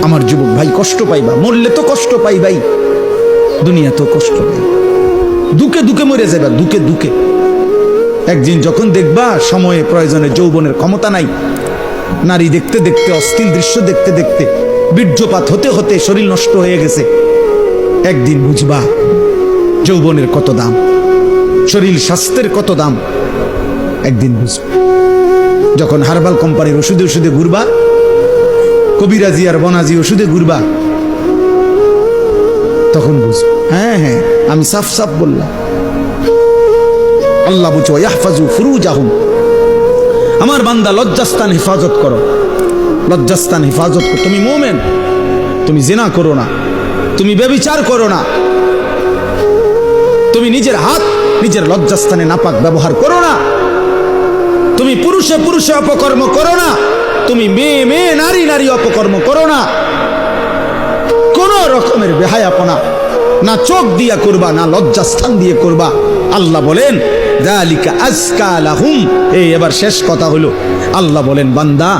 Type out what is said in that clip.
আমার যুবক ভাই কষ্ট পাইবা, মরলে তো কষ্ট পাইবাই, দুনিয়া তো কষ্ট পাই, দুকে দুকে মরে যাবা, দুকে দুকে। একদিন যখন দেখবা সময়ে প্রয়োজনে যৌবনের ক্ষমতা নাই, নারী দেখতে দেখতে, অশ্লীল দৃশ্য দেখতে দেখতে, বীর্যপাত হতে হতে শরীর নষ্ট হয়ে গেছে, একদিন বুঝবা যৌবনের কত দাম, শরীর স্বাস্থ্যের কত দাম, একদিন বুঝবা। যখন হার্বাল কোম্পানির ওষুধে ওষুধে ঘুরবা, কবিরাজি আর বনাজি ওষুধে ঘুরবা, তখন বুঝবা। হ্যাঁ হ্যাঁ, আমি সাফ সাফ বললাম। আল্লাহ বুঝো, ইয়াহফাজু ফুরুজাহুম, আমার বান্দা লজ্জাস্থান হেফাজত করো, লজ্জাস্থান হেফাজত করো। তুমি মুমিন, তুমি জিনা করো না, তুমি ব্যভিচার করো না, তুমি নিজের হাত নিজের লজ্জাস্থানে নাপাক ব্যবহার করো না, তুমি পুরুষে পুরুষে অপকর্ম করো না, তুমি মেয়ে মেয়ে নারী নারী অপকর্ম করো না, কোন রকমের বেহায়াপনা না চোখ দিয়া করবা, না লজ্জাস্থান দিয়ে করবা। আল্লাহ বলেন যালিকা আজকা লাহুম। এই এবার শেষ কথা হলো, আল্লাহ বলেন বান্দা